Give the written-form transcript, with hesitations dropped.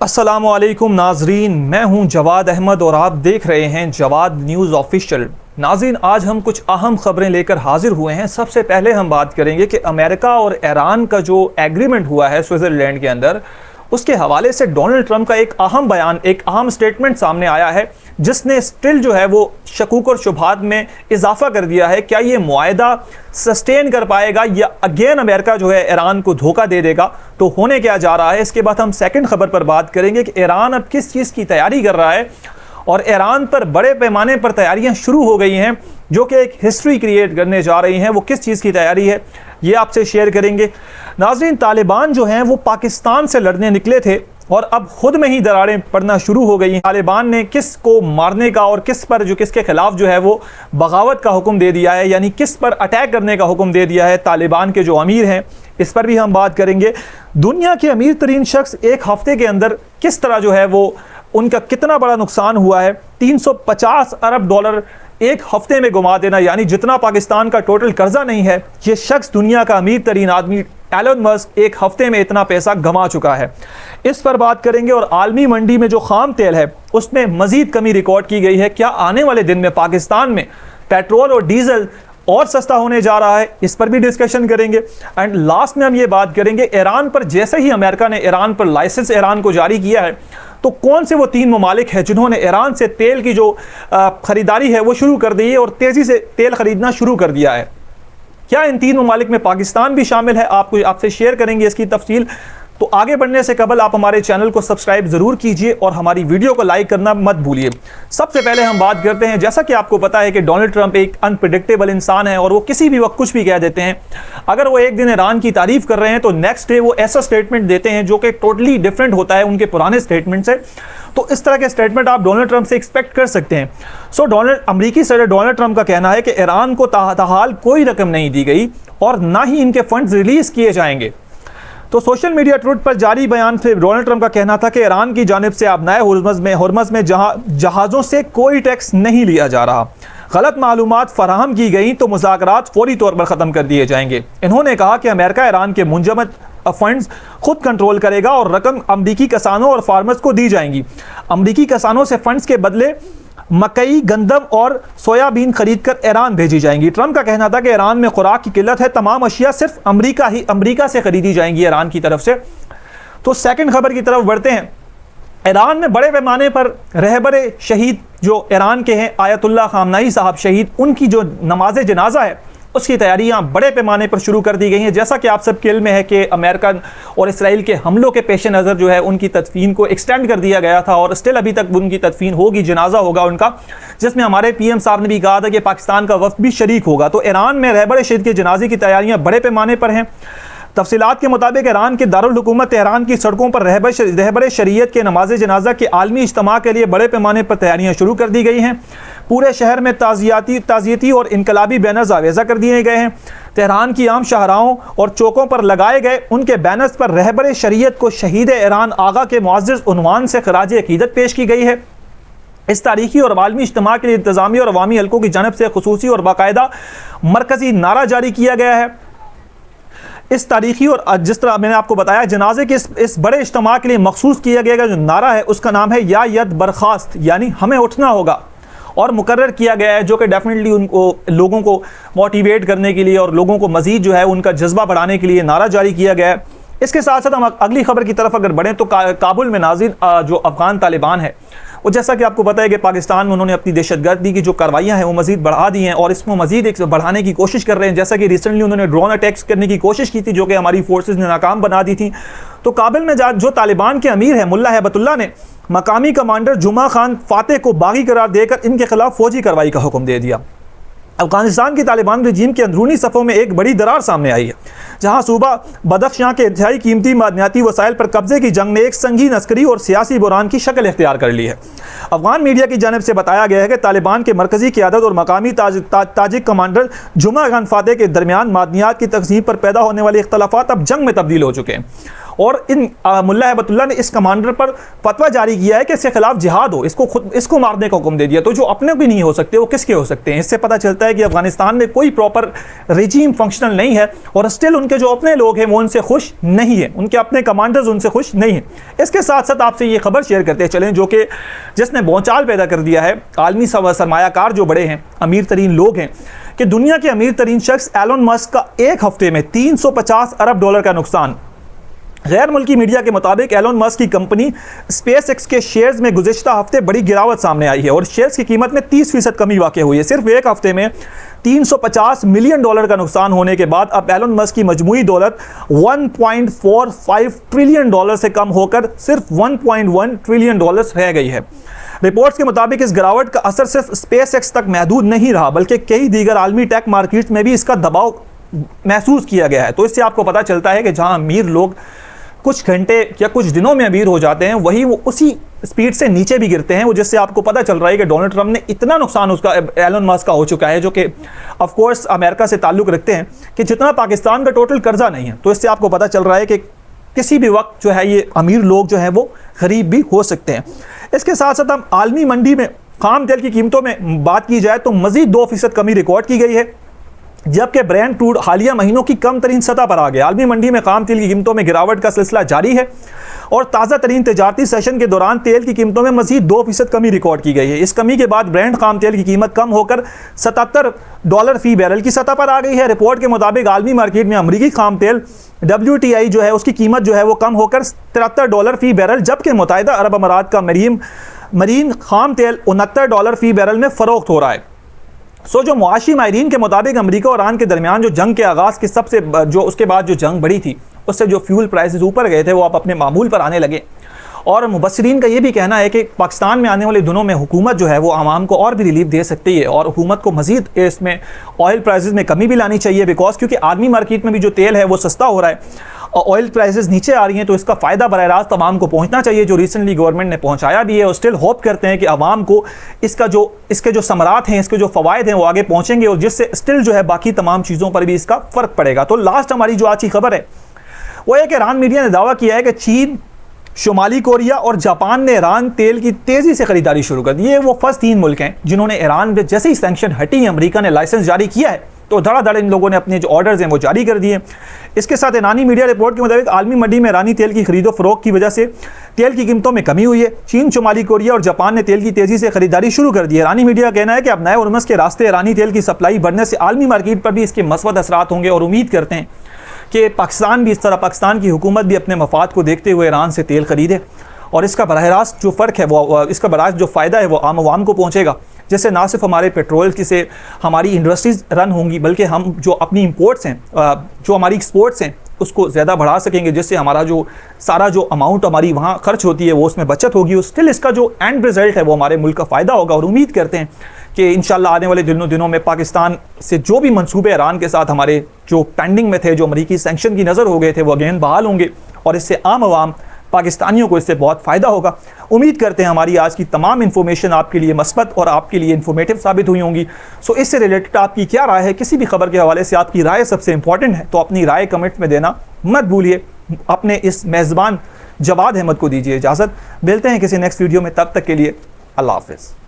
अस्सलामुअलैकुम नाजरीन, मैं हूं जवाद अहमद और आप देख रहे हैं जवाद न्यूज़ ऑफिशियल। नाजरीन, आज हम कुछ अहम खबरें लेकर हाजिर हुए हैं। सबसे पहले हम बात करेंगे कि अमेरिका और ईरान का जो एग्रीमेंट हुआ है स्विट्ज़रलैंड के अंदर, उसके हवाले से डोनाल्ड ट्रंप का एक अहम बयान, एक अहम स्टेटमेंट सामने आया है, जिसने स्टिल जो है वो शकूक और शुबहात में इजाफा कर दिया है। क्या ये मुआहदा सस्टेन कर पाएगा या अगेन अमेरिका जो है ईरान को धोखा दे देगा? तो होने क्या जा रहा है, इसके बाद हम सेकंड खबर पर बात करेंगे कि ईरान अब किस चीज़ की तैयारी कर रहा है और ईरान पर बड़े पैमाने पर तैयारियां शुरू हो गई हैं जो कि एक हिस्ट्री क्रिएट करने जा रही हैं। वो किस चीज़ की तैयारी है, ये आपसे शेयर करेंगे। नाज़रीन, तालिबान जो हैं वो पाकिस्तान से लड़ने निकले थे और अब खुद में ही दरारें पड़ना शुरू हो गई हैं। तालिबान ने किस को मारने का और किस पर किसके खिलाफ जो है वो बगावत का हुक्म दे दिया है, यानी किस पर अटैक करने का हुक्म दे दिया है तालिबान के जो अमीर हैं, इस पर भी हम बात करेंगे। दुनिया के अमीर तरीन शख्स एक हफ्ते के अंदर किस तरह जो है वो उनका कितना बड़ा नुकसान हुआ है, 350 अरब डॉलर एक हफ्ते में घुमा देना, यानी जितना पाकिस्तान का टोटल कर्जा नहीं है, ये शख्स दुनिया का अमीर तरीन आदमी एलन मस्क एक हफ्ते में इतना पैसा गंवा चुका है। इस पर बात करेंगे। और आलमी मंडी में जो खाम तेल है उसमें मजीद कमी रिकॉर्ड की गई है। क्या आने वाले दिन में पाकिस्तान में पेट्रोल और डीजल और सस्ता होने जा रहा है, इस पर भी डिस्कशन करेंगे। एंड लास्ट में हम ये बात करेंगे, ईरान पर जैसे ही अमेरिका ने ईरान पर लाइसेंस ईरान को जारी किया है, तो कौन से वो 3 ममालिक हैं जिन्होंने ईरान से तेल की जो खरीदारी है वो शुरू कर दी है और तेज़ी से तेल खरीदना शुरू कर दिया है। क्या इन 3 ममालिक में पाकिस्तान भी शामिल है? आपसे शेयर करेंगे इसकी तफसील। तो आगे बढ़ने से कबल आप हमारे चैनल को सब्सक्राइब जरूर कीजिए और हमारी वीडियो को लाइक करना मत भूलिए। सबसे पहले हम बात करते हैं, जैसा कि आपको पता है कि डोनाल्ड ट्रंप एक अनप्रिडिक्टेबल इंसान है और वो किसी भी वक्त कुछ भी कह देते हैं। अगर वो एक दिन ईरान की तारीफ कर रहे हैं तो नेक्स्ट डे वो ऐसा स्टेटमेंट देते हैं जो कि टोटली डिफरेंट होता है उनके पुराने स्टेटमेंट से। तो इस तरह के स्टेटमेंट आप डोनाल्ड ट्रंप से एक्सपेक्ट कर सकते हैं। अमरीकी सदर डोनाल्ड ट्रंप का कहना है कि ईरान को ताहाल कोई रकम नहीं दी गई और ना ही इनके फंड्स रिलीज किए जाएंगे। तो सोशल मीडिया ट्वीट पर जारी बयान से डोनाल्ड ट्रंप का कहना था कि ईरान की जानिब से आबनाए हुर्मज़ में जहाज़ों से कोई टैक्स नहीं लिया जा रहा। गलत मालूमात फराहम की गई तो मुज़ाकरात फौरी तौर पर ख़त्म कर दिए जाएंगे। इन्होंने कहा कि अमेरिका ईरान के मुंजमद फंड्स खुद कंट्रोल करेगा और रकम अमरीकी किसानों और फार्मर्स को दी जाएंगी। अमरीकी किसानों से फंड्स के बदले मकई, गंदम और सोयाबीन खरीद कर ईरान भेजी जाएंगी। ट्रंप का कहना था कि ईरान में खुराक की किल्लत है, तमाम अशिया सिर्फ अमरीका से खरीदी जाएंगी ईरान की तरफ से। तो सेकंड खबर की तरफ बढ़ते हैं। ईरान में बड़े पैमाने पर रहबरे शहीद जो ईरान के हैं, आयतुल्लाह खामनाई साहब शहीद, उनकी जो नमाज जनाजा है उसकी तैयारियां बड़े पैमाने पर शुरू कर दी गई हैं। जैसा कि आप सबके इल्म में है कि अमेरिका और इसराइल के हमलों के पेश नज़र जो है उनकी तदफीन को एक्सटेंड कर दिया गया था और स्टिल अभी तक उनकी तदफीन होगी, जनाजा होगा उनका, जिसमें हमारे पीएम साहब ने भी कहा था कि पाकिस्तान का वफ्द भी शरीक होगा। तो ईरान में रहबर शहीद के जनाजे की तैयारियाँ बड़े पैमाने पर हैं। तफसीलात के मुताबिक ईरान के दारुल हुकूमत तेहरान की सड़कों पर रहबर शरीयत के नमाज जनाजा के आलमी इज्तिमा के लिए बड़े पैमाने पर तैयारियां शुरू कर दी गई हैं। पूरे शहर में ताज़ियती और इनकलाबी बैनर्स आवेज़ा कर दिए गए हैं। तेहरान की आम शाहराहों और चौकों पर लगाए गए उनके बैनर्स पर रहबर शरीयत को शहीद ईरान आगा के मुअज़्ज़ज़ उन्वान से खराज अक़ीदत पेश की गई है। इस तारीखी और आलमी इज्तिमा के लिए इंतज़ामी और अवामी हल्कों की जानब से खुसूसी और बाकायदा मरकज़ी नारा जारी किया गया है। इस तारीखी और जिस तरह मैंने आपको बताया, जनाजे के इस बड़े इज्तिमा के लिए मखसूस किया गया जो नारा है उसका नाम है या यद बर्खास्त, यानी हमें उठना होगा, और मुकर्रर किया गया है, जो कि डेफिनेटली उनको लोगों को मोटिवेट करने के लिए और लोगों को मज़ीद जो है उनका जज्बा बढ़ाने के लिए नारा जारी किया गया है। इसके साथ साथ हम अगली खबर की तरफ अगर बढ़ें तो काबुल में नाज़रीन जो अफगान तालिबान है वो, जैसा कि आपको पता है कि पाकिस्तान में उन्होंने अपनी दहशतगर्दी की जो कार्रवाइयाँ हैं वो मज़ीद बढ़ा दी हैं और इसको मज़ीद एक बढ़ाने की कोशिश कर रहे हैं। जैसा कि रिसेंटली उन्होंने ड्रोन अटैक्स करने की कोशिश की थी जो कि हमारी फोर्सेस ने नाकाम बना दी थी। तो काबुल में जो तालिबान के अमीर हैं मुल्ला हैबतुल्लाह ने मकामी कमांडर जुमा खान फातेह को बागी करार देकर इनके खिलाफ फौजी कार्रवाई का हुक्म दे दिया। अफगानिस्तान की तालिबान रजीम के अंदरूनी सफ़ों में एक बड़ी दरार सामने आई है, जहां सूबा बदख्शां के इंतहाई कीमती मादनियाती वसाइल पर कब्जे की जंग ने एक संगीन अस्करी और सियासी बुरान की शक्ल इख्तियार कर ली है। अफगान मीडिया की जानिब से बताया गया है कि तालिबान के मरकज़ी क़यादत और मकामी ताजिक कमांडर जुमा खान फातेह के दरमियान मादनियात की तकसीम पर पैदा होने वाले इख्तलाफात अब जंग में तब्दील हो चुके हैं। और इन मुल्ला हैबतुल्लाह ने इस कमांडर पर फतवा जारी किया है कि इसके खिलाफ जिहाद हो, इसको मारने का हुक्म दे दिया। तो जो अपने भी नहीं हो सकते वो किसके हो सकते हैं? इससे पता चलता है कि अफगानिस्तान में कोई प्रॉपर रिजीम फंक्शनल नहीं है और स्टिल उनके जो अपने लोग हैं वो उनसे खुश नहीं है, उनके अपने कमांडर्स उनसे खुश नहीं है। इसके साथ साथ आपसे ये खबर शेयर करते चलें जो कि जिसने भौचाल पैदा कर दिया है। आलमी सरमायाकार जो बड़े हैं, अमीर तरीन लोग हैं, कि दुनिया के अमीर तरीन शख्स एलन मस्क का एक हफ्ते में 350 अरब डॉलर का नुकसान। गैर मुल्की मीडिया के मुताबिक एलन मस्क की कंपनी स्पेस एक्स के शेयर्स में गुज़िश्ता हफ्ते बड़ी गिरावट सामने आई है और शेयर्स की कीमत में 30% कमी वाक़ हुई है। सिर्फ एक हफ्ते में 350 मिलियन डॉलर का नुकसान होने के बाद अब एलन मस्क की मजमूई दौलत 1.45 ट्रिलियन डॉलर से कम होकर सिर्फ 1.1 ट्रिलियन डॉलर रह गई है। रिपोर्ट्स के मुताबिक इस गिरावट का असर सिर्फ स्पेस एक्स तक महदूद नहीं रहा, बल्कि कई दीगर आलमी टेक मार्केट में भी इसका दबाव महसूस किया गया है। तो इससे आपको पता चलता है कि जहां अमीर लोग कुछ घंटे या कुछ दिनों में अमीर हो जाते हैं, वही वो उसी स्पीड से नीचे भी गिरते हैं। वो जिससे आपको पता चल रहा है कि डोनाल्ड ट्रंप ने इतना नुकसान उसका एलन मस्क का हो चुका है, जो कि ऑफ कोर्स अमेरिका से ताल्लुक़ रखते हैं, कि जितना पाकिस्तान का टोटल कर्जा नहीं है। तो इससे आपको पता चल रहा है कि किसी भी वक्त जो है ये अमीर लोग जो है वो गरीब भी हो सकते हैं। इसके साथ साथ हम आलमी मंडी में खाम तेल की कीमतों में बात की जाए तो मजीद 2% कमी रिकॉर्ड की गई है, जबकि ब्रेंट क्रूड हालिया महीनों की कम तरीन सतह पर आ गया। आलमी मंडी में खाम तेल की कीमतों में गिरावट का सिलसिला जारी है और ताज़ा तरीन तजारती सेशन के दौरान तेल की कीमतों में मजीद 2% कमी रिकॉर्ड की गई है। इस कमी के बाद ब्रेंट खाम तेल की कीमत कम होकर $77 फी बैरल की सतह पर आ गई है। रिपोर्ट के मुताबिक आलमी मार्केट में अमरीकी खाम तेल WTI जो है उसकी कीमत जो है वो कम होकर $73 फी बैरल, जबकि मुत्तहिदा अरब अमारात का मरीन खाम तेल $69 फी बैरल में फ़रोख्त हो रहा है। जो मुआशी माहिरीन के मुताबिक अमेरिका और ईरान के दरमियान जो जंग के आगाज़ की जो उसके बाद जो जंग बढ़ी थी, उससे जो फ्यूल प्राइसेस ऊपर गए थे वो आप अपने मामूल पर आने लगे। और मुबस्सिरीन का ये भी कहना है कि पाकिस्तान में आने वाले दिनों में हुकूमत जो है वो आवाम को और भी रिलीफ दे सकती है और हुकूमत को मजीद इसमें ऑयल प्राइसेस में कमी भी लानी चाहिए, बिकॉज क्योंकि आलमी मार्केट में भी जो तेल है वो सस्ता हो रहा है और ऑयल प्राइसेस नीचे आ रही हैं, तो इसका फ़ायदा बराह रास्त आवाम को पहुंचना चाहिए, जो रिसेंटली गवर्नमेंट ने पहुंचाया भी है। और स्टिल होप करते हैं कि आवाम को इसके जो समरात हैं, इसके जो फ़वायद हैं वो आगे पहुंचेंगे और जिससे स्टिल जो है बाकी तमाम चीज़ों पर भी इसका फ़र्क पड़ेगा। तो लास्ट हमारी जो आज की खबर है वो है कि ईरान मीडिया ने दावा किया है कि चीन, शुमाली कोरिया और जापान ने ईरान तेल की तेज़ी से खरीदारी शुरू कर दी। ये वो फर्स्ट 3 मुल्क हैं जिन्होंने ईरान में जैसे ही सैंक्शन हटी, अमेरिका ने लाइसेंस जारी किया है तो धड़ाधड़ इन लोगों ने अपने जो ऑर्डर्स हैं वो जारी कर दिए। इसके साथ ईरानी मीडिया रिपोर्ट के मुताबिक आलमी मंडी में ईरानी तेल की खरीदो फरोख्त की वजह से तेल की कीमतों में कमी हुई है। चीन, शुमाली कोरिया और जापान ने तेल की तेज़ी से खरीदारी शुरू कर दी है। ईरानी मीडिया का कहना है कि अब नए उर्मस के रास्ते ईरानी तेल की सप्लाई बढ़ने से आलमी मार्केट पर भी इसके मस्बत असरात होंगे और उम्मीद करते हैं कि पाकिस्तान भी इस तरह, पाकिस्तान की हुकूमत भी अपने मफाद को देखते हुए ईरान से तेल खरीदे और इसका बराह रास्त जो फ़र्क है वो, इसका बराह रास्त जो फ़ायदा है वो आम आवाम को पहुँचेगा, जिससे ना सिर्फ हमारे पेट्रोल की से हमारी इंडस्ट्रीज़ रन होंगी, बल्कि हम जो अपनी इंपोर्ट्स हैं, जो हमारी एक्सपोर्ट्स हैं उसको ज़्यादा बढ़ा सकेंगे, जिससे हमारा जो सारा जो अमाउंट हमारी वहाँ खर्च होती है वो उसमें बचत होगी। स्टिल इसका जो एंड रिज़ल्ट है वो हमारे मुल्क का फ़ायदा होगा और उम्मीद करते हैं कि इंशाल्लाह आने वाले दिनों में पाकिस्तान से जो भी मंसूबे ईरान के साथ हमारे जो पेंडिंग में थे, जो अमरीकी सैंक्शन की नज़र हो गए थे, वो अगेन बहाल होंगे और इससे आम आवाम पाकिस्तानियों को इससे बहुत फ़ायदा होगा। उम्मीद करते हैं हमारी आज की तमाम इन्फॉर्मेशन आपके लिए मस्बत और आपके लिए इन्फॉर्मेटिव साबित हुई होंगी। इससे रिलेटेड आपकी क्या राय है? किसी भी खबर के हवाले से आपकी राय सबसे इंपॉर्टेंट है, तो अपनी राय कमेंट में देना मत भूलिए। अपने इस मेज़बान जवाद अहमद को दीजिए इजाज़त। मिलते हैं किसी नेक्स्ट वीडियो में, तब तक के लिए अल्लाह हाफ़िज़।